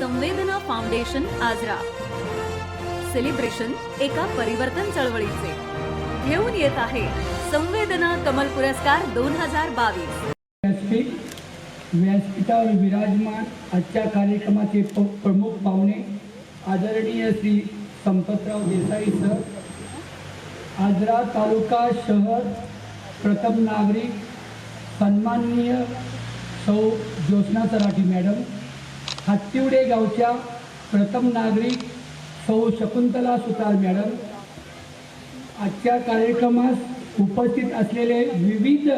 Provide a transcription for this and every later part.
संवेदना foundation Ajara celebration एका परिवर्तन चळवळीचे घेऊन येत आहे संवेदना कमल पुरस्कार 2022। व्यासपीठावर विराजमान आजच्या कार्यक्रमाचे प्रमुख पाहुणे आदरणीय श्री संपतराव देसाई सर, आजरा तालुका शहर प्रथम नागरिक सन्माननीय सौ ज्योत्स्ना सराठी मॅडम, हत्तिवडे गावच्या प्रथम नागरिक सौ शकुंतला सुतार मॅडम, आजच्या कार्यक्रमास उपस्थित असलेले विविध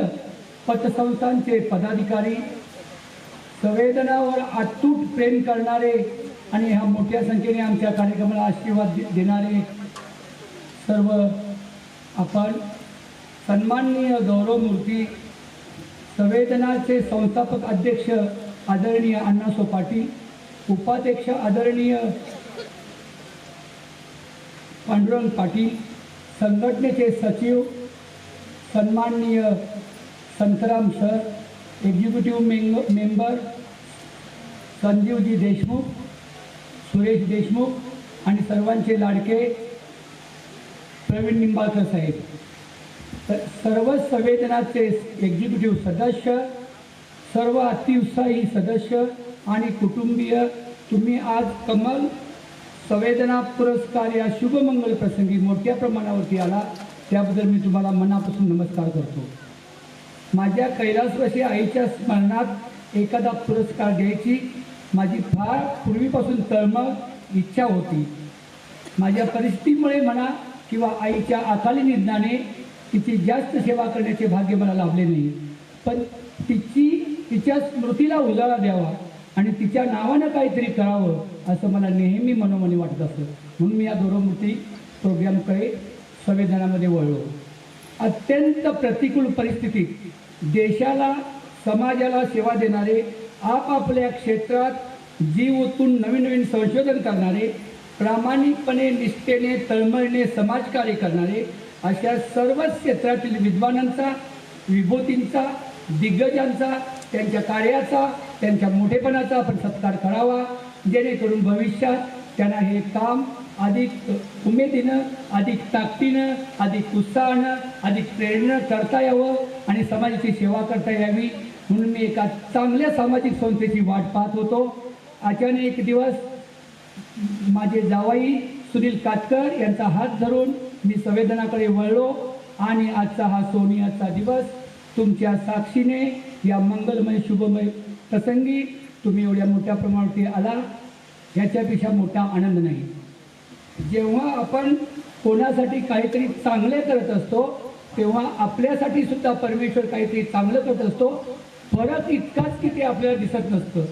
पतसंस्थांचे पदाधिकारी, संवेदनावर अतूट प्रेम करणारे आणि ह्या मोठ्या संख्येने आमच्या कार्यक्रमाला आशीर्वाद देणारे सर्व आपण, सन्माननीय गौरवमूर्ती संवेदनाचे संस्थापक अध्यक्ष आदरणीय अण्णासाहेब पाटील, उपाध्यक्ष आदरणीय पांडुरंग पाटील, संघटनेचे सचिव सन्माननीय Santram sir, executive member Sanjeevji Deshmukh, Suresh Deshmukh आणि सर्वांचे लाडके प्रवीण निंबाळकर साहेब, सर्व संवेदनाचे एक्झिक्युटिव्ह सदस्य, सर्व अतिउत्साही सदस्य आणि कुटुंबीय, तुम्ही आज कमल संवेदना पुरस्कार या शुभमंगल प्रसंगी मोठ्या प्रमाणावरती आला, त्याबद्दल मी तुम्हाला मनापासून नमस्कार करतो। माझ्या कैलासवासी आईच्या स्मरणात एखादा पुरस्कार द्यायची माझी फार पूर्वीपासून तळमळ इच्छा होती। माझ्या परिस्थितीमुळे म्हणा किंवा आईच्या अकाली निधनाने तिची जास्त सेवा करण्याचे भाग्य मला लाभले नाही, पण तिच्या स्मृतीला उजाळा द्यावा आणि तिच्या नावानं काहीतरी करावं असं मला नेहमी मनोमनी वाटत असतं, म्हणून मी या गौरवमूर्ती प्रोग्रामकडे संवेदनामध्ये वळलो। अत्यंत प्रतिकूल परिस्थितीत देशाला समाजाला सेवा देणारे, आपापल्या क्षेत्रात जीव ओतून नवीन नवीन संशोधन करणारे, प्रामाणिकपणे निष्ठेने तळमळीने समाजकार्य करणारे अशा सर्वच क्षेत्रातील विद्वानांचा, विभूतींचा, दिग्गजांचा, त्यांच्या कार्याचा, त्यांच्या मोठेपणाचा आपण सत्कार करावा, जेणेकरून भविष्यात त्यांना हे काम अधिक उमेदीनं, अधिक ताकदीनं, अधिक उत्साहानं, अधिक प्रेरणेनं करता यावं आणि समाजाची सेवा करता यावी, म्हणून मी एका चांगल्या सामाजिक संस्थेची वाट पाहत होतो। अचानक एक दिवस माझे जावाई सुनील कातकर यांचा हात धरून मी संवेदनाकडे वळलो आणि आजचा हा सोनियाचा दिवस तुमच्या साक्षीने या मंगलमय शुभमय प्रसंगी तुम्ही एवढ्या मोठ्या प्रमाणावरती आला, ह्याच्यापेक्षा मोठा आनंद नाही। जेव्हा आपण कोणासाठी काहीतरी चांगले करत असतो तेव्हा आपल्यासाठी सुद्धा परमेश्वर काहीतरी चांगलं करत असतो, फरक इतकाच की ते आपल्याला दिसत नसतं।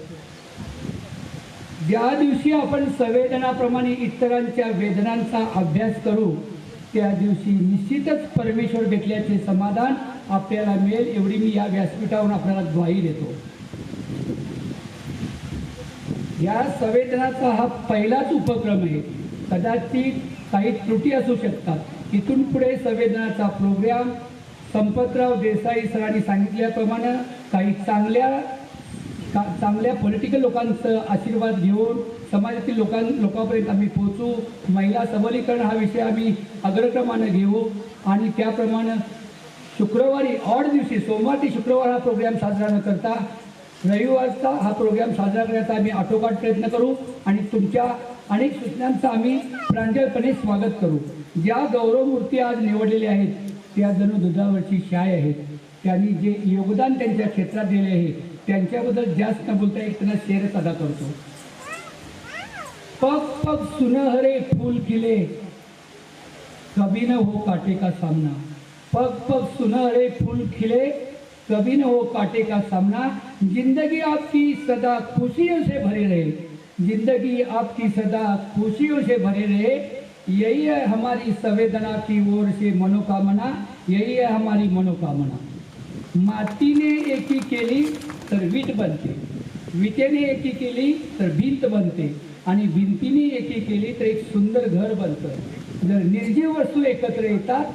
ज्या दिवशी आपण संवेदनाप्रमाणे इतरांच्या वेदनांचा अभ्यास करू त्या दिवशी निश्चितच परमेश्वर भेटल्याचे समाधान आपल्याला मिळेल, एवढी मी या व्यासपीठावरून आपल्याला ग्वाही देतो। या संवेदनाचा हा पहिलाच उपक्रम आहे, कदाचित काही त्रुटी असू शकतात। इथून पुढे संवेदनाचा प्रोग्राम संपतराव देसाई सरांनी सांगितल्याप्रमाणे काही चांगल्या पॉलिटिकल लोकांचा आशीर्वाद घेऊन समाजातील लोकांपर्यंत आम्ही पोहोचू, महिला सबलीकरण हा विषय आम्ही अग्रक्रमाने घेऊ आणि त्याप्रमाणे शुक्रवारी ऑड दिवशी सोमवार ते शुक्रवार हा प्रोग्राम साजरा न करता रविवारचा हा प्रोग्राम साजरा करण्याचा आम्ही आटोकाट प्रयत्न करू आणि तुमच्या अनेक सूचनांचं आम्ही प्रांजळपणे स्वागत करू। ज्या गौरवमूर्ती आज निवडलेल्या आहेत त्या जणू दुधावरची शाय आहेत, त्यांनी जे योगदान त्यांच्या क्षेत्रात दिले आहे त्यांच्याबद्दल जास्त न बोलता एक त्यांना शेरच अदा करतो। पग पग सुनहरे फूल खिले कभी न हो काटे का सामना, पग पग सुनहरे फूल खिले कभी न हो काटे का सामना, जिंदगी आपकी सदा खुशियों से भरे रहे, जिंदगी आपकी सदा खुशियों से भरे रहे, यही है हमारी संवेदना की ओर से मनोकामना, यही है हमारी मनोकामना। मातीने एकी केली तर वीट बनते, विटेने एकी केली तर भिंत बनते आणि भिंतीने एकी केली तर एक सुंदर घर बनतं। जर निर्जीव वस्तू एकत्र येतात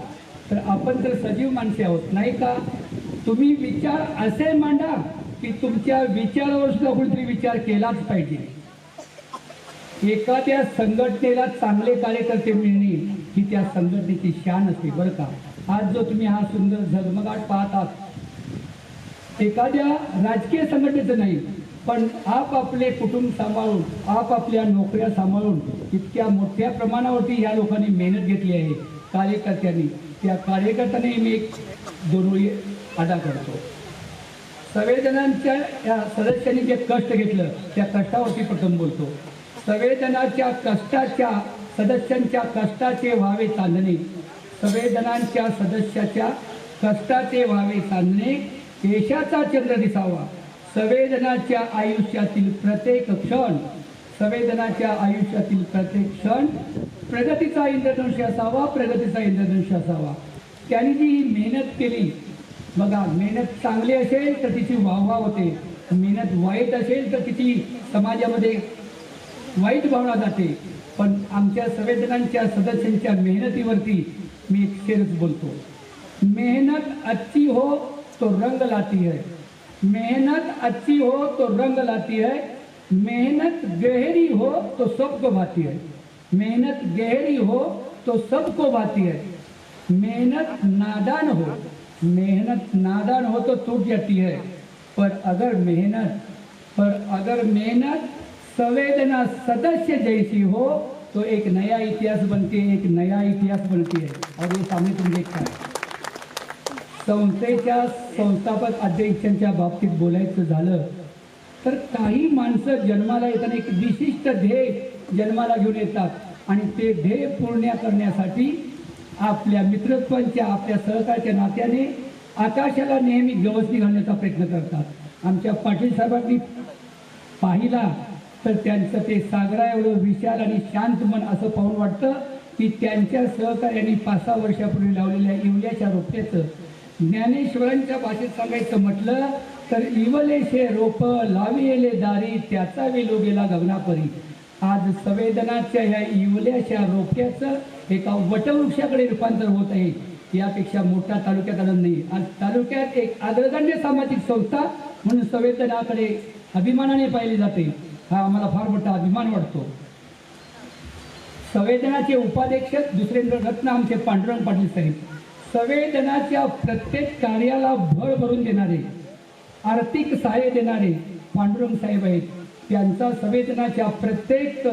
तर आपण तर सजीव माणसे आहोत, नाही का? तुम्ही विचार असे मांडा की तुमच्या विचारावर सुद्धा कोणीतरी विचार केलाच पाहिजे। एखाद्या संघटनेला चांगले कार्यकर्ते मिळणे ही त्या संघटनेची शान असते बरं का. आज जो तुम्ही हा सुंदर झगमगाट पाहतात एखाद्या राजकीय संघटनेचं नाही, पण आपापले कुटुंब सांभाळून आपापल्या नोकऱ्या सांभाळून इतक्या मोठ्या प्रमाणावरती या लोकांनी मेहनत घेतली आहे कार्यकर्त्यांनी. त्या कार्यकर्त्यांनी मी एक दोन ओळी अदा करतो. संवेदनांच्या या सदस्यांनी जे कष्ट घेतलं त्या कष्टावरती प्रथम बोलतो. संवेदनाच्या कष्टाच्या सदस्यांच्या कष्टाचे व्हावे चांदणे, संवेदनांच्या सदस्याच्या कष्टाचे व्हावे चांदणे, यशाचा चंद्र दिसावा. संवेदनाच्या आयुष्यातील प्रत्येक क्षण, संवेदनाच्या आयुष्यातील प्रत्येक क्षण प्रगतीचा इंद्रधनुष्य असावा, प्रगतीचा इंद्रधनुष्य असावा. त्यांनी जी ही मेहनत केली बघा, मेहनत चांगली असेल तर तिची वाहवा होते, मेहनत वाईट असेल तर तिची समाजामध्ये वाईट भावना जाते. पण आमच्या संवेदनांच्या सदस्यांच्या मेहनतीवरती मी एक शेरच बोलतो. मेहनत अच्छी हो तो रंग लाती है, मेहनत अच्छी हो तो रंग लाती है, मेहनत गहरी हो तो सबको भाती है, मेहनत गहरी हो तो सबको भाती है. मेहनत नादान हो, मेहनत नादान हो तो टूट जाती है, पर अगर मेहनत संवेदना सदस्य जैसी हो तो एक नया इतिहास बनती है, एक नया इतिहास बनती है. और ये सामने तुम देखता है. संस्थेच्या संस्थापक अध्यक्षांच्या बाबतीत बोलायचं झालं तर काही माणसं जन्माला येताना एक विशिष्ट ध्येय जन्माला घेऊन येतात आणि ते ध्येय पूर्ण करण्यासाठी आपल्या मित्रत्वांच्या आपल्या सहकार्याच्या नात्याने आकाशाला नेहमी गवसणी घालण्याचा प्रयत्न करतात. आमच्या पाटील साहेबांनी पाहिला तर त्यांचं ते सागरा एवढं विशाल आणि शांत मन असं पाहून वाटतं की त्यांच्या सहकार्याने 5-6 वर्षापूर्वी लावलेल्या इवल्याच्या रोपट्याचं ज्ञानेश्वरांच्या भाषेत सांगायचं म्हटलं तर इवलेशे रोप लाविले दारी त्याचा वेलो गेला गगनापरी. आज संवेदनाच्या ह्या इवल्याच्या रोपट्याचं एका वटवृक्षाकडे रूपांतर होत आहे. यापेक्षा मोठा तालुक्यात आनंद नाही. आज तालुक्यात एक अग्रगण्य सामाजिक संस्था म्हणून संवेदनाकडे अभिमानाने पाहिले जाते. हा आम्हाला फार मोठा अभिमान वाटतो. संवेदनाचे उपाध्यक्ष दुसरेंद्र रत्न आमचे पांडुरंग पाटील साहेब संवेदनाच्या प्रत्येक कार्याला भर भरून देणारे, आर्थिक सहाय्य देणारे पांडुरंग साहेब आहेत. त्यांचा संवेदनाच्या प्रत्येक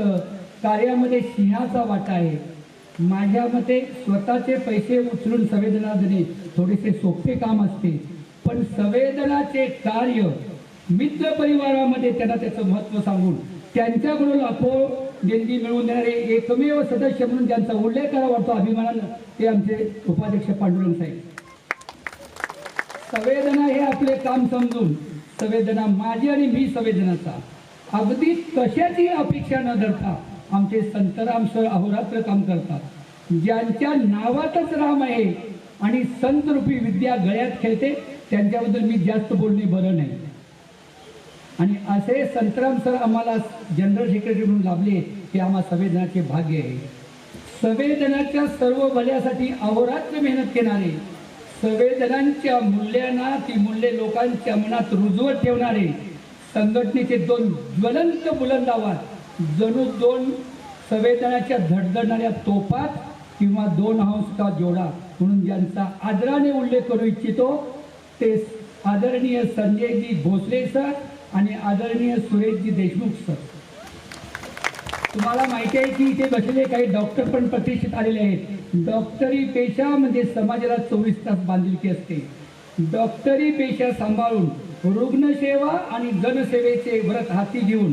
कार्यामध्ये सिंहाचा वाटा आहे. माझ्या मते स्वतःचे पैसे उचलून संवेदना देणे थोडेसे सोपे काम असते, पण संवेदनाचे कार्य मित्र परिवारामध्ये त्यांना त्याचं महत्त्व सांगून त्यांच्याकडून देणगी मिळवून देणारे एकमेव सदस्य म्हणून ज्यांचा उल्लेख करावा वाटतो अभिमानानं ते आमचे उपाध्यक्ष पांडुरंग साहेब. संवेदना हे आपले काम समजून संवेदना माझी आणि मी संवेदनाचा अगदी कशाची अपेक्षा न धरता आमचे संतराम सर अहोरात्र काम करतात. ज्यांच्या नावातच राम आहे आणि संत रूपी विद्या गळ्यात खेळते त्यांच्याबद्दल मी जास्त बोलणे बरं नाही. आणि असे संतराम सर आम्हाला जनरल सेक्रेटरी म्हणून लाभले हे आम्हा संवेदनाचे भाग्य आहे. संवेदनाच्या सर्व भल्यासाठी अहोरात्र मेहनत केणारे, संवेदनांच्या मूल्यांना ती मूल्ये लोकांच्या मनात रुजवत ठेवणारे, संघटनेचे 2 ज्वलंत बुलंद आवाज जणू 2 संवेदनाच्या धडधडणाऱ्या तोफात किंवा 2 हंसका जोडा म्हणून ज्यांचा आदराने उल्लेख करू इच्छितो ते आदरणीय संजयजी भोसले सर आणि आदरणीय सुरेशजी देशमुख सर. तुम्हाला माहिती आहे की इथे बसलेले काही डॉक्टर पण प्रतिष्ठित आलेले आहेत. डॉक्टरी पेशा म्हणजे समाजाला 24 तास बांधिलकी असते. डॉक्टरी पेशा सांभाळून रुग्णसेवा आणि जनसेवेचे व्रत हाती घेऊन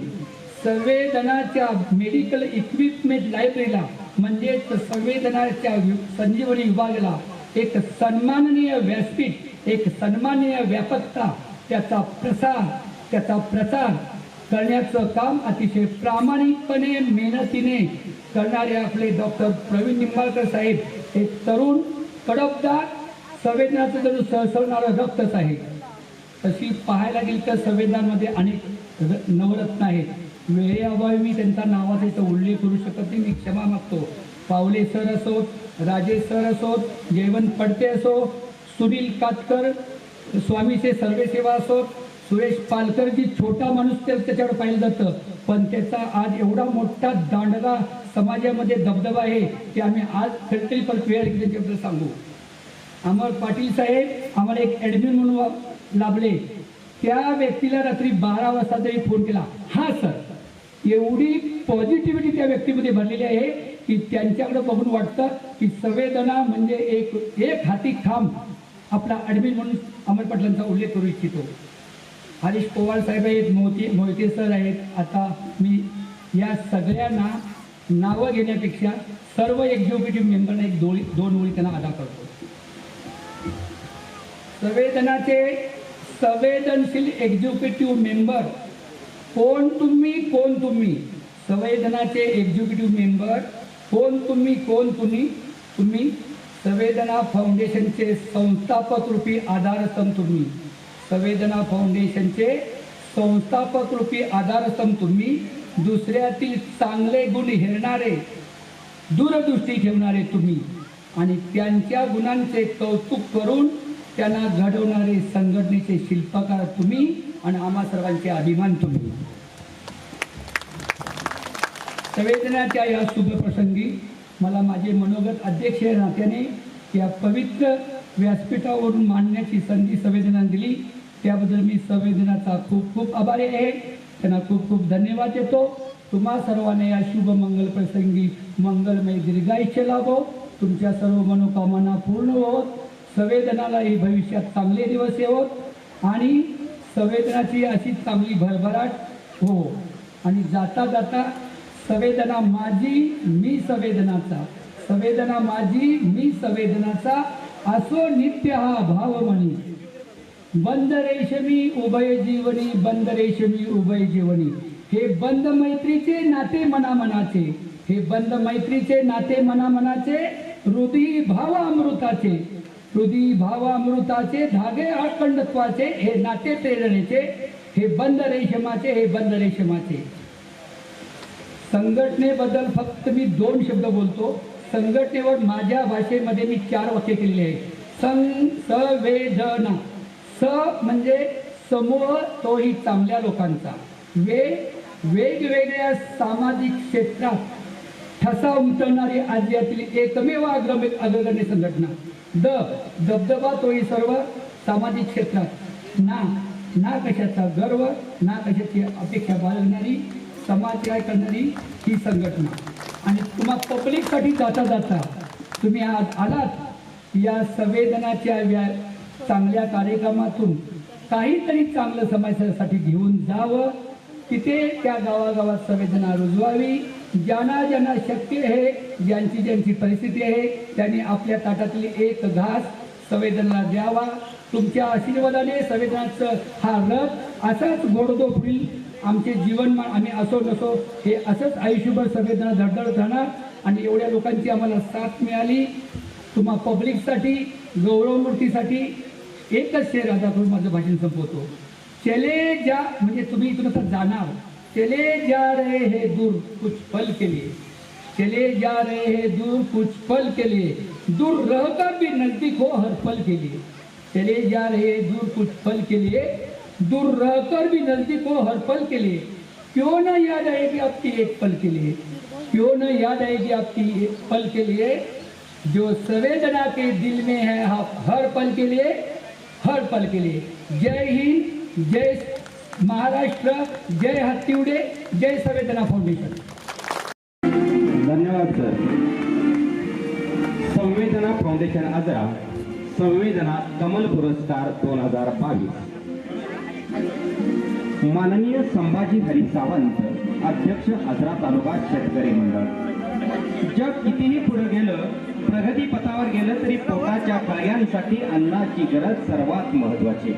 संवेदनाच्या मेडिकल इक्विपमेंट लायब्ररीला म्हणजेच संवेदनाच्या संजीवनी विभागाला एक सन्माननीय व्यासपीठ, एक सन्माननीय व्यापकता, त्याचा प्रसार करण्याचं काम अतिशय प्रामाणिकपणे मेहनतीने करणारे आपले डॉक्टर प्रवीण निंबाळकर साहेब एक तरुण कडकदार संवेदनाचं जणू सहसवणारं रक्तच आहे. तशी पाहायला गेली तर संवेदनांमध्ये अनेक नवरत्न आहेत. वेळेअभावी मी त्यांचा नावाचा इथं उल्लेख करू शकत नाही, मी क्षमा मागतो. पावले सर असोत, राजेश सर असोत, जयवंत पडते असो, सुनील कातकर, स्वामीचे सर्वेसेवा असोत, सुरेश पालकर जी छोटा माणूस त्याच्यावर पाहिलं जातं पण त्याचा आज एवढा मोठा दांडगा समाजामध्ये दबदबा आहे की आम्ही आज कधीतरी परत वेळ त्यांच्याबद्दल सांगू. अमर पाटील साहेब आम्हाला एक ॲडमिन म्हणून लाभले. त्या व्यक्तीला रात्री 12 वाजता तरी फोन केला. हां सर, एवढी पॉझिटिव्हिटी त्या व्यक्तीमध्ये भरलेली आहे की त्यांच्याकडे बघून वाटतं की संवेदना म्हणजे एक हाती खांब. आपला ॲडमिन म्हणून अमर पाटलांचा उल्लेख करू इच्छितो. हरीश पवार साहेब आहेत, मोहिते सर आहेत. आता मी या सगळ्यांना नावं घेण्यापेक्षा सर्व एक्झिक्युटिव्ह मेंबरना एक दोन ओळी त्यांना अदा करतो. संवेदनशील एक्झिक्युटिव्ह मेंबर कोण तुम्ही संवेदनाचे एक्झिक्युटिव्ह मेंबर कोण तुम्ही संवेदना फाउंडेशनचे संस्थापक रूपी आधारस्तंभ तुम्ही. संवेदना फाउंडेशनचे संस्थापक रूपी आधारस्तंभ तुम्ही. दुसऱ्यातील चांगले गुण हेरणारे, दूरदृष्टी ठेवणारे तुम्ही आणि त्यांच्या गुणांचे कौतुक करून त्यांना घडवणारे संघटनेचे शिल्पकार तुम्ही आणि आम्हा सर्वांचे अभिमान तुम्ही. संवेदनाच्या या शुभप्रसंगी मला माझे मनोगत अध्यक्ष या नात्याने या पवित्र व्यासपीठावरून मांडण्याची संधी संवेदना दिली, त्याबद्दल मी संवेदनाचा खूप खूप आभारी आहे. त्यांना खूप खूप धन्यवाद देतो. तुम्हा सर्वांना या शुभ मंगल प्रसंगी मंगलमय दीर्घायुष्य लाभो. तुमच्या सर्व मनोकामना पूर्ण होत. संवेदनालाही भविष्यात चांगले दिवस येवोत आणि संवेदनाची अशी चांगली भरभराट हो. आणि जाता जाता संवेदना माझी मी संवेदनाचा, संवेदना माझी मी संवेदनाचा, असो नित्य हा भाव म्हणी. बंद रेशमी उभय जीवनी, बंद रेशमी उभय जीवनी. हे बंद मैत्रीचे नाते मनामनाचे, हे बंद मैत्रीचे नाते मनामनाचे, हृदयी भाव अमृताचे, हृदयी भाव अमृताचे, धागे अखंडत्वाचे, हे नाते प्रेरणेचे, हे बंद रेशमाचे, हे बंद रेशमाचे. संघटनेबद्दल फक्त मी 2 शब्द बोलतो. संघटनेवर माझ्या भाषेमध्ये मी 4 वाक्य केलेली आहे. संवेदना. स म्हणजे समूह, तोही चांगल्या लोकांचा. वेगवेगळ्या सामाजिक क्षेत्रात ठसा उमटवणारी आशियातील एकमेव अग्रगण्य संघटना. दबदबा, तोही सर्व सामाजिक क्षेत्रात. ना कशाचा गर्व, ना कशाची अपेक्षा बाळगणारी, समाजकार्य करणारी ही संघटना. आणि तुम्हा पब्लिकसाठी जाता जाता तुम्ही आज आलात या संवेदनाच्या चांगल्या कार्यक्रमातून काहीतरी चांगलं समाजासाठी घेऊन जावं. तिथे त्या गावागावात संवेदना रुजवावी. ज्यांना शक्य आहे, ज्यांची परिस्थिती आहे, त्यांनी आपल्या ताटातली एक घास संवेदनाला द्यावा. तुमच्या आशीर्वादाने संवेदनाचं हा रथ असाच गोडदो होईल. आमचे जीवनमान आम्ही असो नसो हे असंच आयुष्यभर संवेदना धडधडत राहणार. आणि एवढ्या लोकांची आम्हाला साथ मिळाली. तुम्हा पब्लिकसाठी, गौरवमूर्तीसाठी एकच शेर अदा करून माझं भाषण संपवतो. चले जा म्हणजे तुम्ही इथून आता जाणार. चले जा रहे हे दूर कुछ पल के लिए, चले जा रहे हे दूर कुछ पल के लिए, दूर रहकर भी नजदीक हो हर पल के लिए. चले जा रहे दूर कुछ पल के लिए, दूर रहकर भी नजदीक हो हर पल के लिए. क्यों न याद आएगी आपकी एक पल के लिए, क्यों न याद आएगी आपकी एक पल के लिए. जो संवेदना के दिल में है हर पल के लिए, हर पल के लिए. जय हिंद, जय महाराष्ट्र, जय हत्तीवडे, जय संवेदना फाउंडेशन. धन्यवाद सर. संवेदना फाउंडेशन आजरा संवेदना कमल पुरस्कार 2022. माननीय संभाजी हरी सावंत, अध्यक्ष आजरा तालुका शेतकरी मंडळ. जग कितीही पुढे गेलं, प्रगती पथावर गेलं तरी पोटाच्या कार्यांसाठी अन्नाची गरज सर्वात महत्वाची.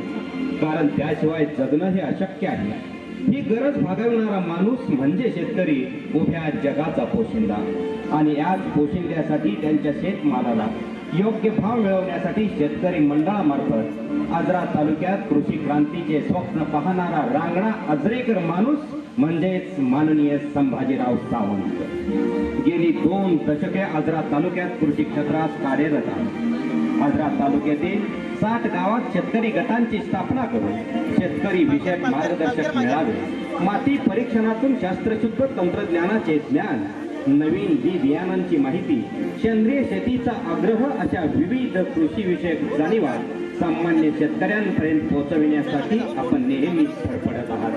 कारण त्याशिवाय जगणं हे अशक्य आहे. ही गरज भागवणारा माणूस म्हणजे शेतकरी, उभ्या जगाचा पोशिंदा. आणि याच पोशिंद्यासाठी त्यांच्या शेतमालाला योग्य भाव मिळवण्यासाठी शेतकरी मंडळामार्फत आजरा तालुक्यात कृषी क्रांतीचे स्वप्न पाहणारा रांगणा आजरेकर माणूस म्हणजेच माननीय संभाजीराव सावंत गेली 2 दशके आजरा तालुक्यात कृषी क्षेत्रात कार्यरत आहे. आजरा तालुक्यातील 60 गावात शेतकरी गटांची स्थापना करून शेतकरी विषयक मार्गदर्शक मेळावे, माती परीक्षणातून शास्त्रशुद्ध तंत्रज्ञानाचे ज्ञान, नवीन बी बियाणांची माहिती, सेंद्रिय शेतीचा आग्रह अशा विविध कृषी विषयक जाणीवा सामान्य शेतकऱ्यांपर्यंत पोहोचविण्यासाठी आपण नेहमीच धडपडत आहात।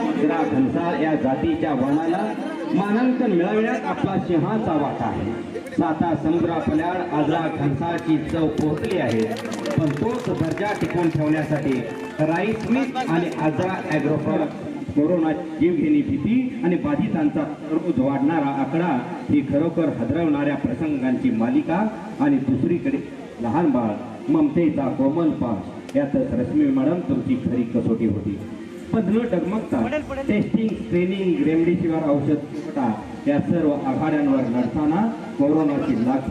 आजरा घनसाळ या जातीच्या वनाला मानांकन मिळविण्यात आपला सिंहाचा वाटा आहे। साता समुद्रापल्याड आजरा घनसाळची चव पोहोचली आहे, पण तोच दर्जा टिकवून ठेवण्यासाठी राईस मिल आणि आजरा ॲग्रो प्रॉडक्ट कोरोना जीवघेणी भीती आणि बाधितांचा रोज वाढणारा आकडा ही खरोखर हादरवणाऱ्या प्रसंगांची मालिका आणि दुसरीकडे लहान बाळ ममतेचा कोमल पास यातच रश्मी मॅडम तुमची खरी कसोटी होती। पण न डगमगता टेस्टिंग, स्क्रीनिंग, रेमडेसिवीर औषध पुरवठा या सर्व आघाड्यांवर लढताना कोरोनाची लाट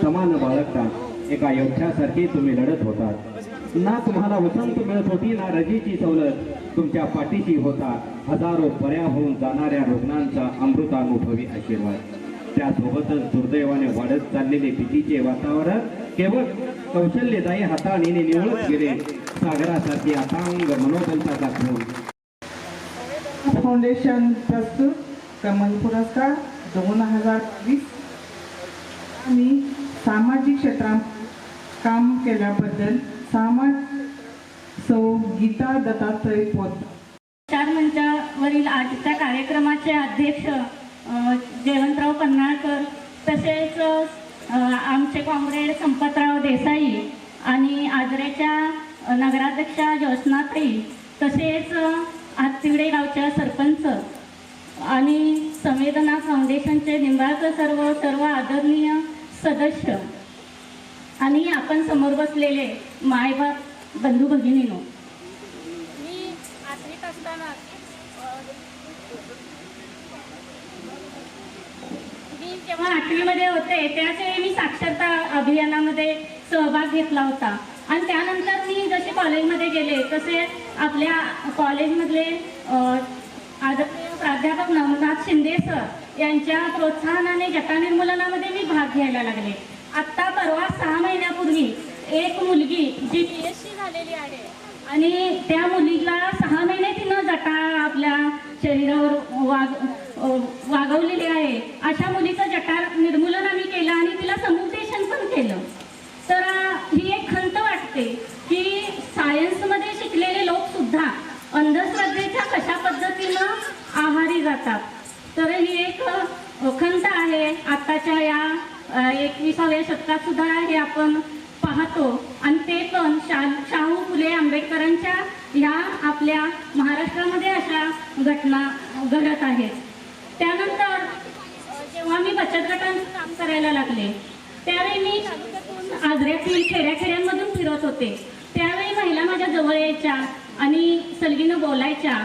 समान बाळगता एका योद्ध्यासारखी तुम्ही लढत होतात। ना तुम्हाला वसंत मिळत होती, ना रजेची सवलत तुमच्या पाठीशी होता हजारो पर्या होऊन जाणाऱ्या रुग्णांचा अमृतानुभवी आशीर्वाद। त्यासोबतच दुर्दैवाने वाढत चाललेले भीतीचे वातावरण केवळ कौशल्यदायी हाताळणीने निवळत गेले। सागरासारखी अथांग मनोबलता दाखवून फाउंडेशन प्रस्तुत कमल पुरस्कार 2020 आणि सामाजिक क्षेत्रात काम केल्याबद्दल सौ गीता दत्तात्रय पोत। मंचावरील आजच्या कार्यक्रमाचे अध्यक्ष जयवंतराव पन्हाळकर, तसेच आमचे कॉम्रेड संपतराव देसाई आणि आजऱ्याच्या नगराध्यक्षा ज्योत्स्नाताई, तसेच हाततिवडे गावच्या सरपंच आणि संवेदना फाउंडेशनचे निंबाळकर सर्व आदरणीय सदस्य आणि आपण समोर बसलेले मायबाप बंधू भगिनीनो, मी आठवीत असताना मी जेव्हा 8वीमध्ये होते त्याचवेळी मी साक्षरता अभियानामध्ये सहभाग घेतला होता आणि त्यानंतर मी जसे कॉलेजमध्ये गेले तसे आपल्या कॉलेजमधले प्राध्यापक नवनाथ शिंदे सर यांच्या प्रोत्साहनाने जटा निर्मूलनामध्ये मी भाग घ्यायला लागले। आत्ता परवा 6 महिन्यापूर्वी एक मुलगी जी BSc झालेली आहे आणि त्या मुलीला 6 महिने तिनं जटा आपल्या शरीरावर वागवलेली आहे, अशा मुलीचं जटा निर्मूलन आम्ही केलं आणि तिला समुपदेशन पण केलं। तर ही एक खंत वाटते की सायन्समध्ये शिकलेले लोक सुद्धा अंधश्रद्धेच्या कशा पद्धतीनं आहारी जातात। तर ही एक खंत आहे आत्ताच्या या 21व्या शतकात सुद्धा हे आपण पाहतो आणि ते पण शाहू फुले आंबेडकरांच्या ह्या आपल्या महाराष्ट्रामध्ये अशा घटना घडत आहेत। त्यानंतर जेव्हा मी बचत गटांचं काम करायला लागले त्यावेळी मी आजऱ्यातील खेड्याखेड्यांमधून फिरत होते, त्यावेळी महिला माझ्या जवळ यायच्या आणि सलगीनं बोलायच्या।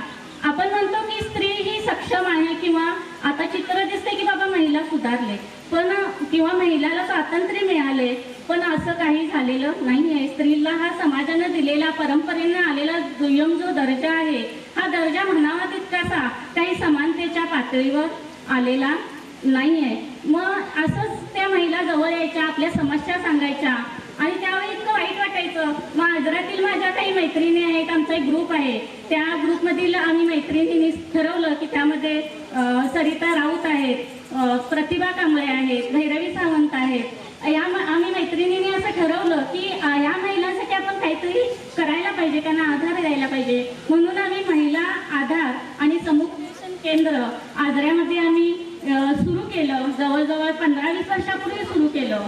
आपण म्हणतो की स्त्री ही सक्षम आहे किंवा आता चित्र दिसते की बाबा महिला सुधारले पण किंवा महिलाला स्वातंत्र्य मिळाले, पण असं काही झालेलं नाही आहे। स्त्रीला हा समाजानं दिलेला परंपरेनं आलेला दुय्यम जो दर्जा आहे हा दर्जा म्हणावा तितकासा काही समानतेच्या पातळीवर आलेला नाही आहे। मग असंच त्या महिला जवळ यायच्या, आपल्या समस्या सांगायच्या आणि त्यावेळी इतकं वाईट वाटायचं। मग आजरातील माझ्या काही मैत्रिणी आहेत, आमचा एक ग्रुप आहे, त्या ग्रुपमधील आम्ही मैत्रिणींनी ठरवलं की त्यामध्ये सरिता राऊत आहेत, प्रतिभा कांबळे आहेत, भैरवी सावंत आहेत, आम्ही मैत्रिणींनी असं ठरवलं की या महिलांसाठी आपण काहीतरी करायला पाहिजे, त्यांना आधार द्यायला पाहिजे। म्हणून आम्ही महिला आधार आणि समुपदेशन केंद्र आजऱ्यामध्ये आम्ही सुरू केलं। जवळजवळ 15-20 वर्षापूर्वी सुरू केलं।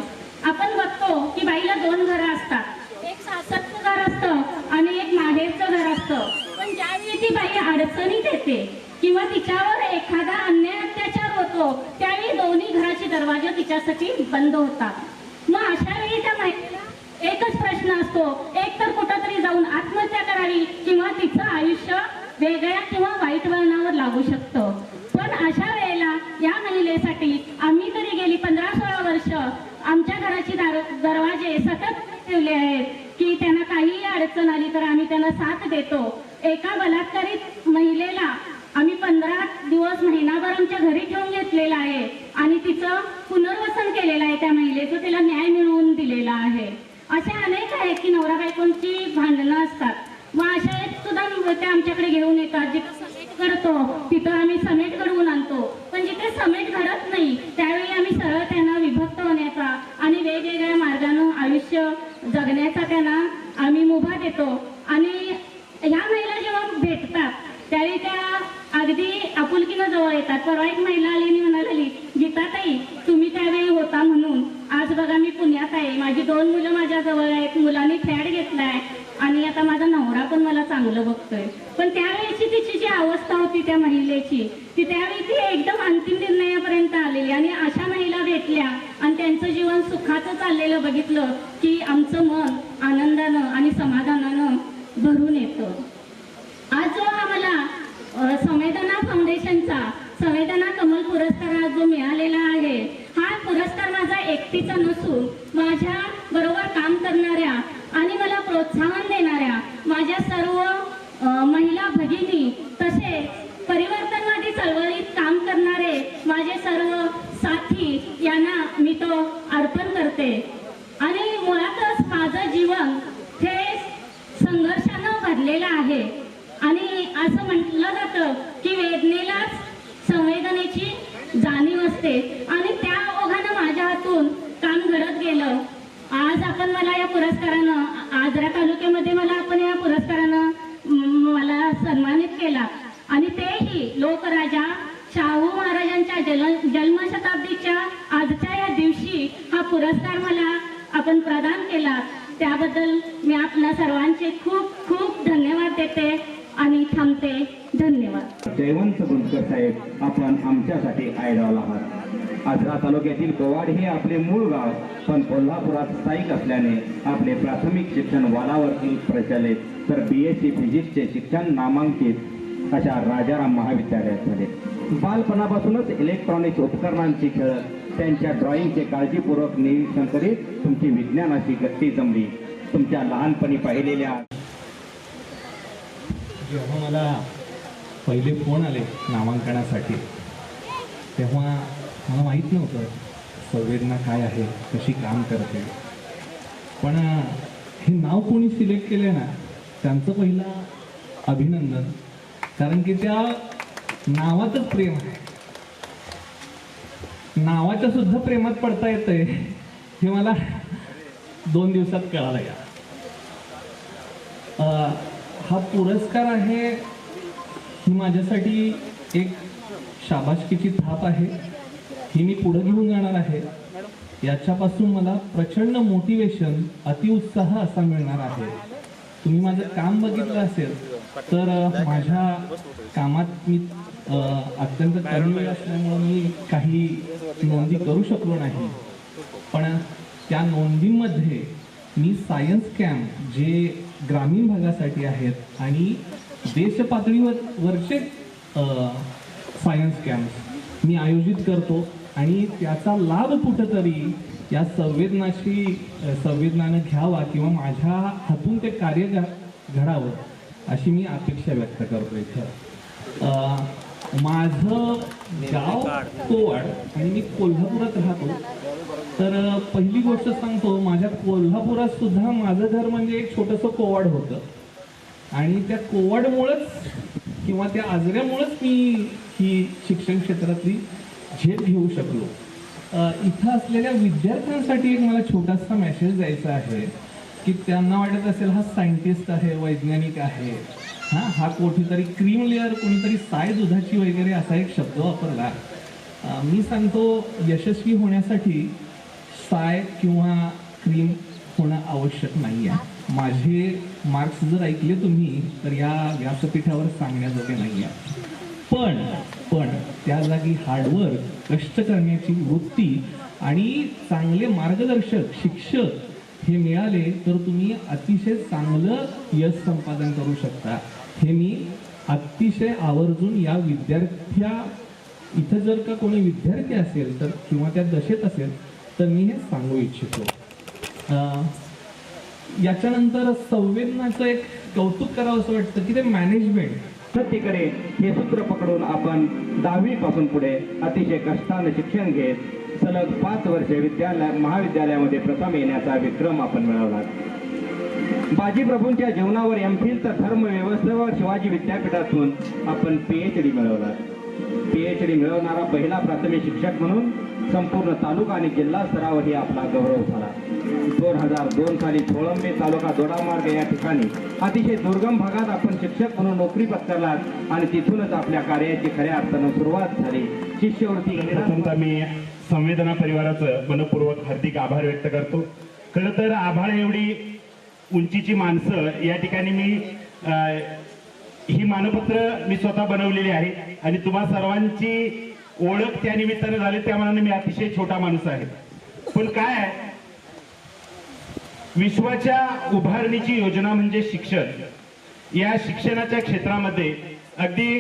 आपण बघतो की बाईला 2 घरं असतात, एक सासरचं घर असतं आणि एक माहेरचं घर असतं, पण ज्यावेळी ती बाई अडचणीत येते किंवा तिच्यावर एखादा अन्याय अत्याचार होतो त्यावेळी दोन्ही घराचे दरवाजे तिच्यासाठी बंद होतात। मग अशा वेळी त्या महिलेला एकच प्रश्न असतो, एक तर कुठंतरी जाऊन आत्महत्या करावी किंवा तिचं आयुष्य वेगळ्या किंवा वाईट वळणावर लागू शकतं। पण अशा वेळेला या महिलेसाठी आम्ही तरी गेली 15-16 वर्ष आमच्या घराची दरवाजे सतत ठेवले आहेत की त्यांना काहीही अडचण आली तर आम्ही त्यांना साथ देतो। एका बलात्कारित महिलेला आम्ही 15 दिवस महिनाभर आमच्या घरी ठेवून घेतलेला आहे आणि तिचं पुनर्वसन केलेलं आहे, त्या महिलेचं तिला न्याय मिळवून दिलेला आहे. असे अनेक आहेत की नवरा बायकोंची भांडणं असतात, मग अशा सुद्धा ते आमच्याकडे घेऊन येतात. जिथं समेट घडतो तिथं आम्ही समेट घडवून आणतो, पण जिथे समेट घडत नाही त्यावेळी आम्ही सरळ त्यांना विभक्त होण्याचा आणि वेगवेगळ्या मार्गानं आयुष्य जगण्याचा त्यांना आम्ही मुभा देतो. आणि ह्या महिला जेव्हा भेटतात त्यावेळी त्या अगदी आपुलकीनं जवळ येतात. परवा एक महिला आली आणि म्हणाली, गीताताई तुम्ही त्यावेळी होता म्हणून आज बघा मी पुण्यात आहे, माझी 2 मुलं माझ्या जवळ आहेत, मुलांनी फ्लॅट घेतलाय आणि आता माझा नवरा पण मला चांगलं बघतोय. पण त्यावेळेची तिची जी अवस्था होती त्या महिलेची, ती त्यावेळी ती एकदम अंतिम निर्णयापर्यंत आलेली. आणि अशा महिला भेटल्या आणि त्यांचं जीवन सुखाचं चाललेलं बघितलं की आमचं मन आनंदानं आणि समाधानानं भरून येतं. आज जो आम्हाला संवेदना फाउंडेशनचा संवेदना कमल पुरस्कार जो मिळालेला आहे, हा पुरस्कार माझा एकटीचा नसून माझ्या बरोबर काम करणाऱ्या आणि मला प्रोत्साहन देणाऱ्या माझ्या सर्व महिला भगिनी, तसेच परिवर्तनवादी चळवळीत काम करणारे माझे सर्व साथी यांना मी तो अर्पण करते. आणि मुळातच माझं जीवन हे संघर्षानं भरलेलं आहे. आणि असं म्हटलं जातं की वेदनेलाच संवेदनेची जाणीव असते आणि त्या ओघानं माझ्या हातून काम घडत गेलं. आज आपण मला या पुरस्कारानं, आजरा तालुक्यामध्ये आपण या पुरस्कारानं मला सन्मानित केला. आणि तेही लोकराजा शाहू महाराजांच्या जन्मशताब्दीच्या आजच्या या दिवशी हा पुरस्कार मला आपण प्रदान केला. त्याबद्दल मी आपल्या सर्वांचे खूप खूप धन्यवाद देते आणि थांबते. धन्यवाद. जयवंत गुंजकर साहेब, आपण आमच्यासाठी आयडॉल आहात. आजरा तालुक्यातील कोवाड हे आपले मूळ गाव, पण कोल्हापुरात स्थायिक असल्याने आपले प्राथमिक शिक्षण वालावरती प्रचलित, तर BSc फिजिक्सचे शिक्षण नामांकित अशा राजाराम महाविद्यालयात झाले. बालपणापासूनच इलेक्ट्रॉनिक्स उपकरणांची खेळत त्यांच्या ड्रॉइंगचे काळजीपूर्वक निरीक्षण करीत तुमची विज्ञानाची गती जमली. तुमच्या लहानपणी पाहिलेल्या जेव्हा मला पहिले फोन आले नामांकनासाठी, तेव्हा मला माहीत नव्हतं संवेदना काय आहे, कशी काम करते. पण हे नाव कोणी सिलेक्ट केले ना, त्यांचं पहिलं अभिनंदन, कारण की त्या नावातच प्रेम आहे. नावाच्या सुद्धा प्रेमात पडता येतंय हे मला 2 दिवसात कळालं. हा पुरस्कार आहे ही माझ्यासाठी एक शाबासकीची थाप आहे. ही मी पुढे घेऊन जाणार आहे. याच्यापासून मला प्रचंड मोटिवेशन, अतिउत्साह असा मिळणार आहे. तुम्ही माझं काम बघितलं असेल तर माझ्या कामात मी अत्यंत कमी वेळ असल्यामुळे मी काही नोंदी करू शकलो नाही. पण त्या नोंदींमध्ये मी सायन्स कॅम्प जे ग्रामीण भागासाठी आहेत आणि देश पातळीवरचे सायन्स कॅम्प मी आयोजित करतो आणि त्याचा लाभ कुठंतरी या संवेदनानं घ्यावा किंवा माझ्या हातून ते कार्य घडावं अशी मी अपेक्षा व्यक्त करतो. इथं माझं गाव कोवाड आणि मी कोल्हापुरात राहतो. तर पहिली गोष्ट सांगतो, माझ्या कोल्हापुरात सुद्धा माझं घर म्हणजे एक छोटंसं कोवाड होतं आणि त्या कोवाडमुळंच किंवा त्या आजऱ्यामुळंच मी ही शिक्षण क्षेत्रातली झेप घेऊ शकलो. इथं असलेल्या विद्यार्थ्यांसाठी एक मला छोटासा मेसेज द्यायचा आहे की त्यांना वाटत असेल हा सायंटिस्ट आहे, वैज्ञानिक आहे, हा कुठेतरी क्रीम लेअर, कोणीतरी साय दुधाची वगैरे असा एक शब्द वापरला. मी सांगतो यशस्वी होण्यासाठी साय किंवा क्रीम होणं आवश्यक नाही आहे. माझे मार्क्स जर ऐकले तुम्ही तर या व्यासपीठावर सांगण्याजोगे नाही आहे. पण त्या जागी हार्डवर्क, कष्ट करण्याची वृत्ती आणि चांगले मार्गदर्शक, शिक्षक हे मिळाले तर तुम्ही अतिशय चांगलं यश संपादन करू शकता. हे मी अतिशय आवर्जून या इथं जर का कोणी विद्यार्थी असेल तर किंवा त्या दशेत असेल तर मी हे सांगू इच्छितो. याच्यानंतर संवेदनाचं एक कौतुक करावं असं वाटतं की ते मॅनेजमेंट सत्तेकडे हे सूत्र पकडून आपण 10वी पासून पुढे अतिशय कष्टाने शिक्षण घेत सलग 5 वर्षे महाविद्यालयामध्ये प्रथम येण्याचा विक्रम आपण मिळवला. बाजीप्रभूंच्या जीवनावर एमफिल तर धर्म व्यवस्थेवर शिवाजी विद्यापीठातून आपण PhD मिळवला. PhD मिळवणारा पहिला प्राथमिक शिक्षक म्हणून संपूर्ण तालुका आणि जिल्हा स्तरावरही आपला गौरव झाला. 2002 साली थोळंबे तालुका दोडामार्ग या ठिकाणी अतिशय दुर्गम भागात आपण शिक्षक म्हणून नोकरी पत्करलात आणि तिथूनच आपल्या कार्याची खऱ्या अर्थानं सुरुवात झाली. शिष्यवृत्ती प्रथमतः मी संवेदना परिवाराचं मनपूर्वक हार्दिक आभार व्यक्त करतो. खरं तर आभाळ एवढी उंचीची माणसं या ठिकाणी मी ही मानपत्र मी स्वतः बनवलेली आहे आणि तुम्हा सर्वांची ओळख त्या निमित्ताने झाली. त्या मनाने मी अतिशय छोटा माणूस आहे. पण काय आहे, विश्वाच्या उभारणीची योजना म्हणजे शिक्षण. या शिक्षणाच्या क्षेत्रामध्ये अगदी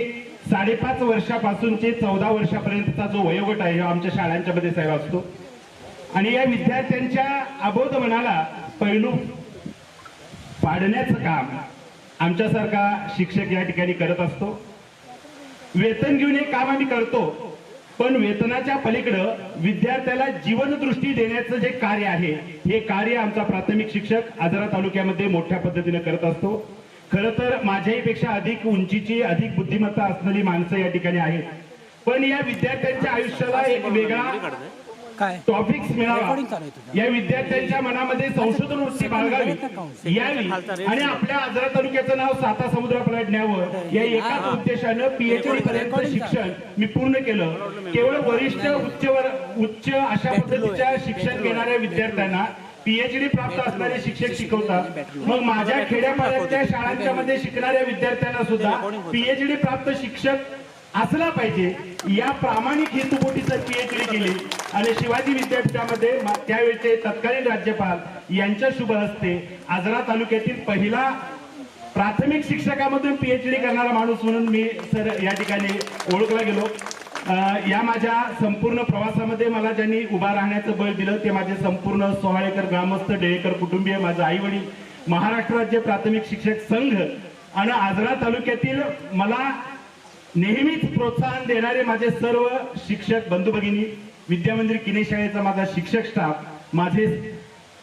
5.5 वर्षापासूनचे 14 वर्षापर्यंतचा जो वयोगट आहे आमच्या शाळांच्या मध्ये साहेब असतो आणि या विद्यार्थ्यांच्या अबोध मनाला पैलू पाडण्याचं काम आमच्यासारखा शिक्षक या ठिकाणी करत असतो. वेतन घेऊन एक काम आम्ही करतो, पण वेतनाच्या पलीकडं विद्यार्थ्याला जीवनदृष्टी देण्याचं जे कार्य आहे हे कार्य आमचा प्राथमिक शिक्षक आजरा तालुक्यामध्ये मोठ्या पद्धतीने करत असतो. खरं तर माझ्याहीपेक्षा अधिक उंचीची अधिक बुद्धिमत्ता असलेली माणसं या ठिकाणी आहेत, पण या विद्यार्थ्यांच्या आयुष्याला एक वेगळा टॉपिक्स मिळावा, या विद्यार्थ्यांच्या मनामध्ये संशोधन वृत्ती बाळगावी यावी आणि आपल्या आजरा तालुक्याचं नाव 7 समुद्रापलाट न्यावं या एकाच उद्देशानं PhD पर्यंत शिक्षण मी पूर्ण केलं. केवळ वरिष्ठ उच्च अशा पद्धतीच्या शिक्षण घेणाऱ्या विद्यार्थ्यांना PhD प्राप्त असणारे शिक्षक शिकवतात. मग माझ्या खेड्यापाड्याच्या शाळांच्या मध्ये शिकणाऱ्या विद्यार्थ्यांना सुद्धा PhD प्राप्त शिक्षक असला पाहिजे या प्रामाणिक हेतुपोटीचं PhD केली आणि शिवाजी विद्यापीठामध्ये त्यावेळेचे तत्कालीन राज्यपाल यांच्या शुभ हस्ते आजरा तालुक्यातील पहिला प्राथमिक शिक्षकामधून PhD करणारा माणूस म्हणून मी सर या ठिकाणी ओळखला गेलो. या माझ्या संपूर्ण प्रवासामध्ये मला ज्यांनी उभा राहण्याचं बळ दिलं ते माझे संपूर्ण सोहाळेकर ग्रामस्थ, डेळेकर कुटुंबीय, माझे आई वडील, महाराष्ट्र राज्य प्राथमिक शिक्षक संघ आणि आजरा तालुक्यातील मला नेहमीच प्रोत्साहन देणारे माझे सर्व शिक्षक बंधू भगिनी, विद्यामंदिर किने शाळेचा माझा शिक्षक स्टाफ, माझे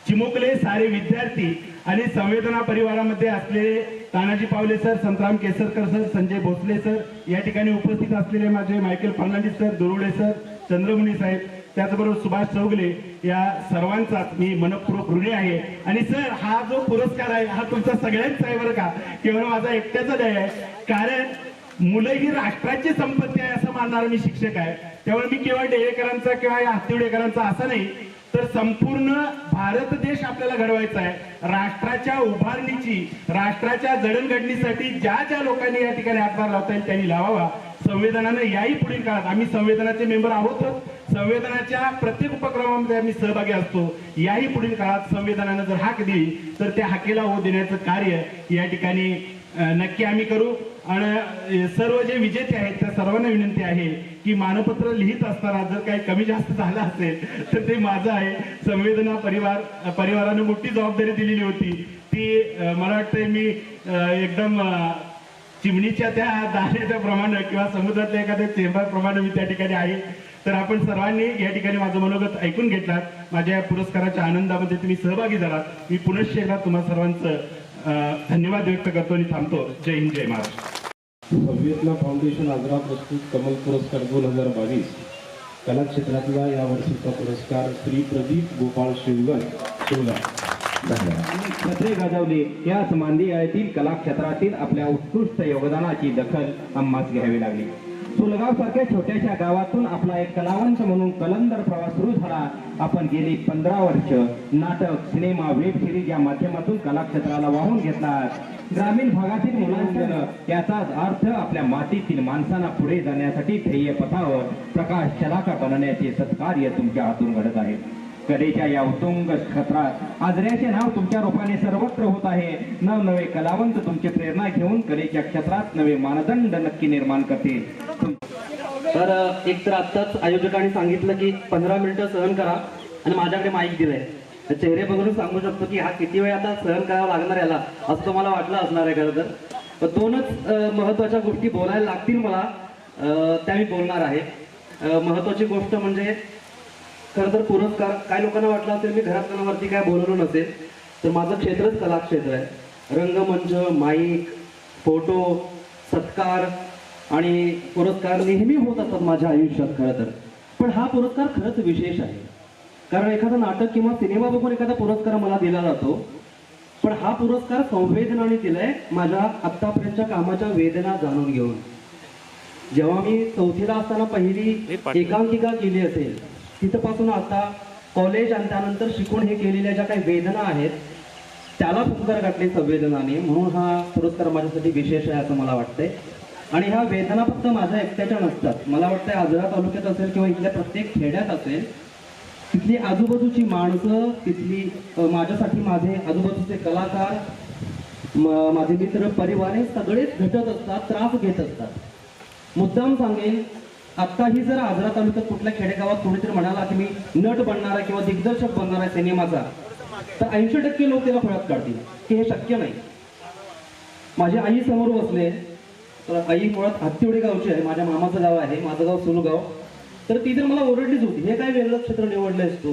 चिमुकले सारे विद्यार्थी आणि संवेदना परिवारामध्ये असलेले Tanaji Pawale sir, Santram Kesarkar sir, Sanjay Bhosale sir, या ठिकाणी उपस्थित असलेले माझे Michael Fernandes sir, Durude sir, Chandramuni साहेब, त्याचबरोबर सुभाष चौगले, या सर्वांचाच मी मनपूर्वक ऋणी आहे. आणि सर हा जो पुरस्कार आहे हा तुमचा सगळ्यांचा आहे बरं का, केवळ माझा एकट्याचा नाही आहे. कारण मुलं ही राष्ट्राची संपत्ती आहे असं मानणारा मी शिक्षक आहे. त्यामुळे मी केवळ डेळेकरांचा किंवा या हत्तीवडेकरांचा असं नाही तर संपूर्ण भारत देश आपल्याला घडवायचा आहे. राष्ट्राच्या उभारणीची, राष्ट्राच्या जडणघडणीसाठी ज्या ज्या लोकांनी या ठिकाणी हातभार लावता येईल त्यांनी लावावा. संवेदनानं याही पुढील काळात, आम्ही संवेदनाचे मेंबर आहोतच, संवेदनाच्या प्रत्येक उपक्रमामध्ये आम्ही सहभागी असतो. याही पुढील काळात संवेदनानं जर हाक दिली तर त्या हाकेला हो देण्याचं कार्य या ठिकाणी नक्की आम्ही करू. आणि सर्व जे विजेते आहेत त्या सर्वांना विनंती आहे की मानपत्र लिहित असताना जर काही कमी जास्त झालं असेल तर ते माझं आहे. संवेदना परिवारानं मोठी जबाबदारी दिलेली होती ती मला वाटतंय मी एकदम चिमणीच्या त्या दाण्याच्या प्रमाणे किंवा समुद्रातल्या एखाद्या चेंबाप्रमाणे मी त्या ठिकाणी आहे. तर आपण सर्वांनी या ठिकाणी माझं मनोगत ऐकून घेतलात, माझ्या या पुरस्काराच्या आनंदामध्ये तुम्ही सहभागी झालात. मी पुनश्च एकदा तुम्हा सर्वांचं धन्यवाद व्यक्त करतो आणि थांबतो. जय हिंद, जय महाराष्ट्र. संवेदना फाउंडेशन आजरा प्रस्तुत कमल पुरस्कार 2022 कला क्षेत्रातला या वर्षीचा पुरस्कार श्री प्रदीप गोपाळ शिवगर. छत्रे गाजवली याच मांदियाळीतील कला क्षेत्रातील आपल्या उत्कृष्ट योगदानाची दखल आम्हास घ्यावी लागली. सुलगाव सारख्या छोट्याशा गावातून आपला एक कलावंत म्हणून कलंदर प्रवास सुरू झाला. आपण गेली 15 वर्ष नाटक, सिनेमा, वेब सिरीज या माध्यमातून कला क्षेत्राला वाहून घेतलात. ग्रामीण भागातील मुलांना याचाच अर्थ आपल्या मातीतील माणसांना पुढे जाण्यासाठी ध्येय पथावर प्रकाश शलाका बनवण्याचे सत्कार्य तुमच्या हातून घडत आहे. कलेच्या या उत्तुंग क्षेत्रात आजऱ्याचे नाव तुमच्या रूपाने सर्वत्र होत आहे. नवनवे कलावंत तुमची प्रेरणा घेऊन कलेच्या क्षेत्रात नवे मानदंड नक्की निर्माण करतील. तर एक तर आत्ताच आयोजकांनी सांगितलं की 15 मिनिटं सहन करा आणि माझ्याकडे माईक दिलाय. चेहरे बघून सांगू शकतो की हा किती वेळ आता सहन करावा लागणार याला असं तुम्हाला वाटलं असणार आहे खरं तर. दोनच महत्त्वाच्या गोष्टी बोलायला लागतील मला, त्या मी बोलणार आहे. महत्त्वाची गोष्ट म्हणजे खरं तर पुरस्कार, काय लोकांना वाटलं असेल मी घरातल्यांवरती काय बोलवलं नसेल, तर माझं क्षेत्रच कलाक्षेत्र आहे. रंगमंच, माईक, फोटो, सत्कार आणि पुरस्कार नेहमी होत असतात माझ्या आयुष्यात खरं तर. पण हा पुरस्कार खरंच विशेष आहे, कारण एखादं नाटक किंवा सिनेमा बघून एखादा पुरस्कार मला दिला जातो, पण हा पुरस्कार संवेदनाने दिलाय माझ्या आत्तापर्यंतच्या कामाच्या वेदना जाणून घेऊन. जेव्हा मी चौथीला असताना पहिली एकांकिका केली असेल, तिथपासून आता कॉलेज आणि त्यानंतर शिकून हे केलेल्या ज्या काही वेदना आहेत त्याला फुंकर घातली संवेदनाने, म्हणून हा पुरस्कार माझ्यासाठी विशेष आहे असं मला वाटतंय. आणि ह्या वेदना फक्त माझ्या एकट्याच्या नसतात. मला वाटतंय आजरा तालुक्यात असेल किंवा इथल्या प्रत्येक खेड्यात असेल, तिथली आजूबाजूची माणसं, तिथली माझ्यासाठी माझे आजूबाजूचे कलाकार, माझे मित्र, परिवार हे सगळेच घटत असतात, त्रास घेत असतात. मुद्दाम सांगेन, आत्ताही जर आजरा तालुक्यात कुठल्या खेडेगावात कोणीतरी म्हणाला की मी नट बनणार आहे किंवा दिग्दर्शक बनणार आहे सिनेमाचा, तर 80% लोक त्याला फळत काढतील की हे शक्य नाही. माझी आई समोर बसले, तर आई मुळात हत्तीवडी गावची आहे, माझ्या मामाचं गाव आहे, माझं गाव सुलगाव. तर ती तर मला ओरडलीच होती, हे काय वेगळं क्षेत्र निवडलंयस तू.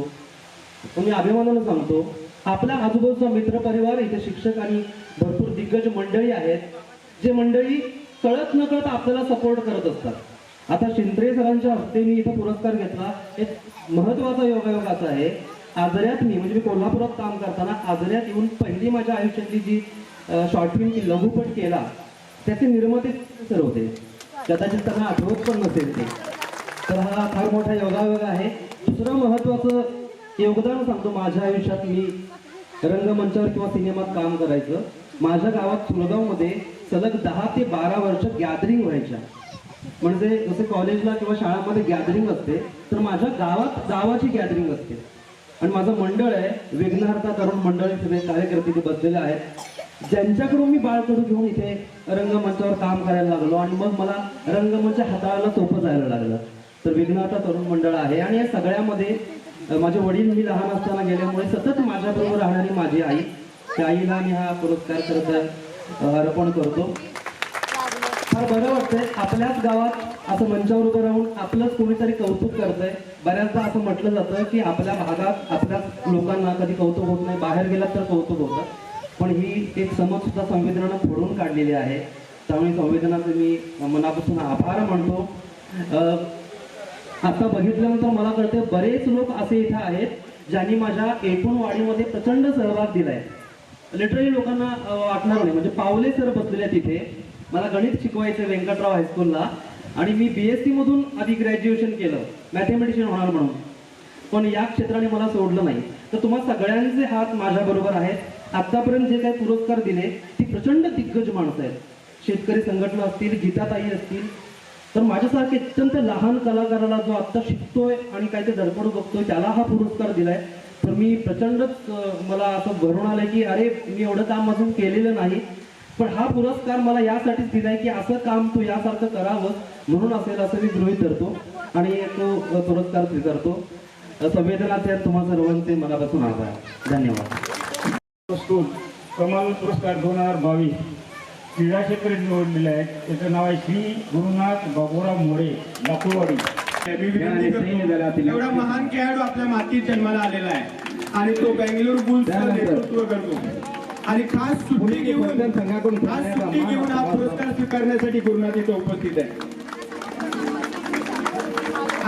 पण मी अभिमानानं सांगतो, आपल्या आजूबाजूचा मित्रपरिवार, इथे शिक्षक आणि भरपूर दिग्गज मंडळी आहेत, जे मंडळी कळत न कळत आपल्याला सपोर्ट करत असतात. आता शिंत्रे सरांच्या हस्ते मी इथं पुरस्कार घेतला. एक महत्वाचा योगायोग असा आहे, आजऱ्यात मी म्हणजे मी कोल्हापुरात काम करताना आजऱ्यात येऊन पहिली माझ्या आयुष्यातली जी शॉर्ट फिल्म की लघुपट केला, त्याचे निर्माते सर होते. कदाचित त्यांना आठवत पण नसेल ते. तर हा फार मोठा योगायोग आहे. दुसरं महत्वाचं योगदान सांगतो, माझ्या आयुष्यात मी रंगमंचावर किंवा सिनेमात काम करायचं. माझ्या गावात सुलगावमध्ये सलग 10 ते 12 वर्ष गॅदरिंग व्हायच्या. म्हणजे जसे कॉलेजला किंवा शाळांमध्ये गॅदरिंग असते, तर माझ्या गावात गावाची गॅदरिंग असते. आणि माझं मंडळ आहे विघ्नहर्ता तरुण मंडळ, सगळे कार्यकर्ते इथे बसलेले आहेत, ज्यांच्याकडून मी बाळकडू घेऊन इथे रंगमंचावर काम करायला लागलो. आणि मग मला रंगमंच हाताळायला सोपं जायला लागलं. तर विघ्नहर्ता तरुण मंडळ आहे. आणि या सगळ्यामध्ये माझे वडील मी लहान असताना गेल्यामुळे सतत माझ्याबरोबर राहणारी माझी आई, त्या आईला मी हा पुरस्कार खरं अर्पण करतो. फार बरं वाटतंय आपल्याच गावात असं मंचावर उभं राहून आपलंच कोणीतरी कौतुक करतंय. बऱ्याचदा असं म्हटलं जातं की आपल्या भागात आपल्याच लोकांना कधी कौतुक होत नाही, बाहेर गेलात तर कौतुक होतं. पण ही एक समज सुद्धा संवेदनानं फोडून काढलेली आहे. त्यामुळे संवेदनाचे मी मनापासून आभार मानतो. आता बघितल्यानंतर मला कळते बरेच लोक असे इथे आहेत ज्यांनी माझ्या एकूण वाढीमध्ये प्रचंड सहभाग दिलाय. लिटरली लोकांना वाटणार नाही, म्हणजे पावले सर बसलेले आहेत तिथे. मला गणित शिकवायचे व्यंकटराव हायस्कूलला, आणि मी BSc मधून आधी ग्रॅज्युएशन केलं मॅथमॅटिशियन होणार म्हणून. पण या क्षेत्राने मला सोडलं नाही. तर तुम्हा सगळ्यांचे हात माझ्या बरोबर आहेत. आतापर्यंत जे काही पुरस्कार दिले ती प्रचंड दिग्गज माणसं आहेत. शेतकरी संघटना असतील, गीताताई असतील. तर माझ्यासारखे अत्यंत लहान कलाकाराला जो आत्ता शिकतोय आणि काय ते धडपड बघतोय त्याला हा पुरस्कार दिलाय. तर मी प्रचंडच मला असं भरून आलंय की अरे मी एवढं काम अजून केलेलं नाही, पण हा पुरस्कार मला यासाठीच दिलाय की असं काम तू यासारखं करावं म्हणून असेल असं मी गृहीत धरतो आणि तो पुरस्कार स्वीकारतो. संवेदनाचे तुम्हा सर्वांचे मनापासून आभार. धन्यवाद. स्कूल कमल पुरस्कार 2022 क्रीडा क्षेत्र निवडलेले आहेत. त्याचं नाव आहे श्री गुरुनाथ बाबूराव मोरे, लाकूरवाडी. एवढा महान खेळाडू आपल्या मातीत जन्माला आलेला आहे आणि तो बेंगळुरू बुल्सचं नेतृत्व करतो. आणि खास सुट्टी घेऊन हा पुरस्कार स्वीकारण्यासाठी गुरुनाथ इथे उपस्थित आहे.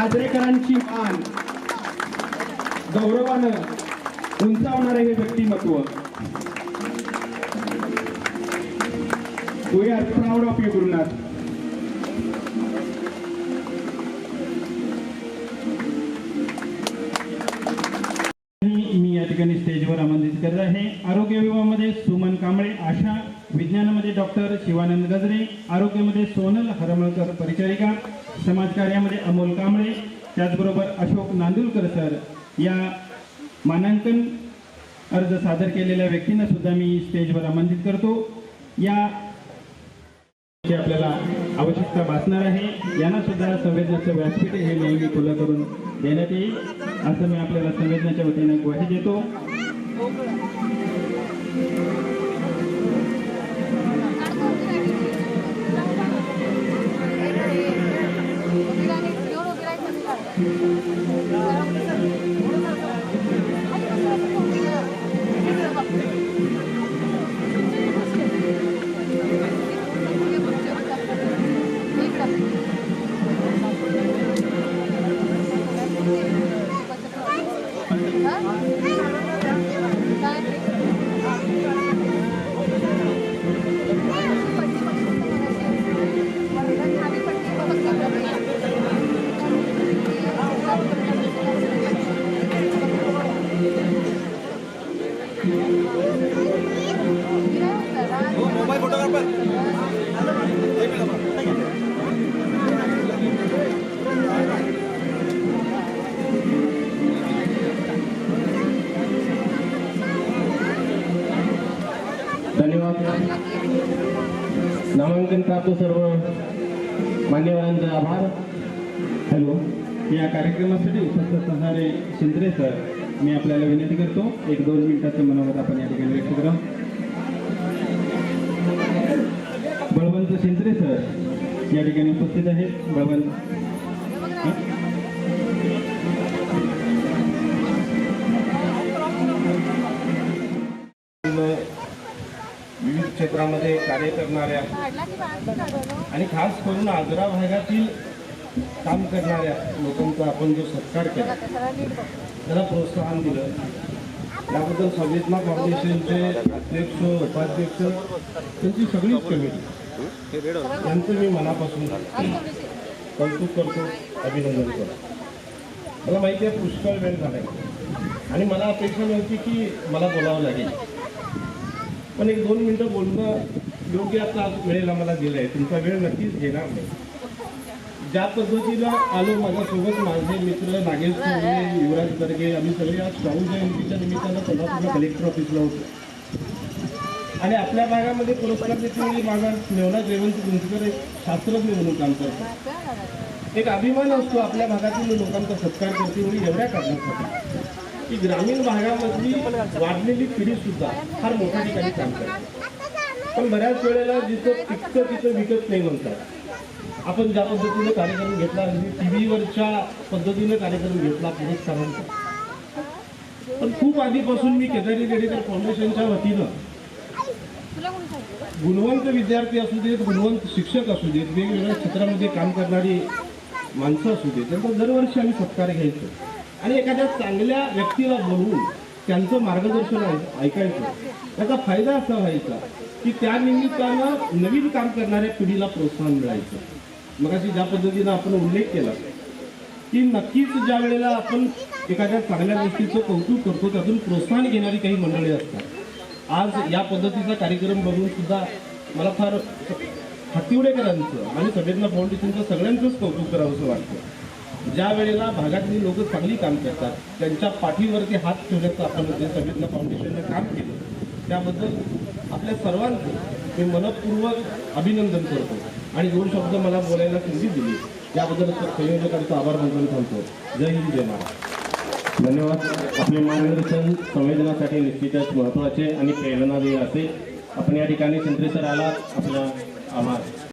आजरेकरांची मान गौरवानं उंचावणारे हे व्यक्तिमत्व. We are proud of you, Gurunath. मी या ठिकाणी स्टेजवर आमंत्रित करत आहे. आरोग्य विभागामध्ये सुमन कांबळे, आशा विज्ञानामध्ये डॉक्टर शिवानंद गजरे, आरोग्यामध्ये सोनल हरमळकर परिचारिका, समाजकार्यामध्ये अमोल कांबळे, त्याचबरोबर अशोक नांदुलकर सर. या मानांकन अर्ज सादर केलेल्या व्यक्तींना सुद्धा मी स्टेजवर आमंत्रित करतो. या आपल्याला आवश्यकता भासणार आहे. यांना सुद्धा संवेदनाचं व्यासपीठ हे नेहमी खुलं करून देण्यात येईल असं मी आपल्याला संवेदनाच्या वतीने ग्वाही देतो. आमंत्रण प्राप्त सर्व मान्यवरांचे आभार. हॅलो, या कार्यक्रमासाठी उपस्थित असणारे शिंद्रे सर, मी आपल्याला विनंती करतो 1-2 मिनिटाचं मनोगत आपण या ठिकाणी व्यक्त करा. बळवंत शिंद्रे सर या ठिकाणी उपस्थित आहेत. बळवंत विविध क्षेत्रामध्ये कार्य करणाऱ्या आणि खास करून आजरा भागातील काम करणाऱ्या लोकांचा आपण जो सत्कार केला, त्याला प्रोत्साहन दिलं, त्याबद्दल संवेदना फाउंडेशनचे अध्यक्ष, उपाध्यक्ष, त्यांची सगळीच कमिटी यांचं मी मनापासून कौतुक करतो, अभिनंदन करतो. मला माहिती आहे पुष्कळ वेळ झाला आणि मला अपेक्षा नव्हती की मला बोलावं लागेल, पण 1-2 मिनटं बोलणं योग्य आता वेळेला मला दिलं आहे. तुमचा वेळ नक्कीच घेणार नाही. ज्या पद्धतीनं आलो, माझ्यासोबत माझे मित्र नागेश चौरे, युवराज गर्गे, आम्ही सगळे आज शाहू जयंतीच्या निमित्तानं कोल्हापूरला कलेक्टर ऑफिसला होतो आणि आपल्या भागामध्ये पुरस्कार देते माझा मेवना जयवंत गुंजकर एक शास्त्रज्ञ म्हणून काम करतो. एक अभिमान असतो आपल्या भागातील लोकांचा सत्कार करते वेळी एवढ्या कारणासाठी की ग्रामीण भागामधली वाढलेली पिढी सुद्धा फार मोठ्या ठिकाणी काम करते, पण बऱ्याच वेळेला जिथं पिकतं तिथं विकत नाही म्हणतात. आपण ज्या पद्धतीने कार्यक्रम घेतला, टीव्हीवरच्या पद्धतीने कार्यक्रम घेतला पुरस्कारांचा, पण खूप आधीपासून मी केदारी रेडेकर फाउंडेशनच्या वतीनं गुणवंत विद्यार्थी असू देत, गुणवंत शिक्षक असू देत, वेगवेगळ्या क्षेत्रामध्ये काम करणारी माणसं असू देत, त्यांचा दरवर्षी आम्ही सत्कार घ्यायचो आणि एखाद्या चांगल्या व्यक्तीला बोलवून त्यांचं मार्गदर्शन ऐकायचं. त्याचा फायदा असा व्हायचा की त्या निमित्तानं नवीन काम करणाऱ्या पिढीला प्रोत्साहन मिळायचं. मग अशी ज्या पद्धतीनं आपण उल्लेख केला की नक्कीच ज्या वेळेला आपण एखाद्या चांगल्या गोष्टीचं कौतुक करतो, त्यातून प्रोत्साहन घेणारी काही मंडळी असतात. आज या पद्धतीचा कार्यक्रम बघून सुद्धा मला फार हातिवडेकरांचं आणि संवेदना फाउंडेशनचं सगळ्यांचंच कौतुक करावंसं वाटतं. ज्या वेळेला भागातली लोक चांगली काम करतात, त्यांच्या पाठीवरती हात ठेवण्याचं आपण जे संवेदना फाउंडेशननं काम केलं, त्याबद्दल आपल्या सर्वांचं मी मनपूर्वक अभिनंदन करतो आणि 2 शब्द मला बोलायला संधी दिली त्याबद्दल संयोजकांचा आभार मानून थांबतो. जय हिंद, जय महाराष्ट्र. धन्यवाद. आपले मार्गदर्शन संवेदनासाठी निश्चितच महत्त्वाचे आणि प्रेरणादायी असेल. आपण या ठिकाणी शिंद्रे सर आलात, आपला आभार.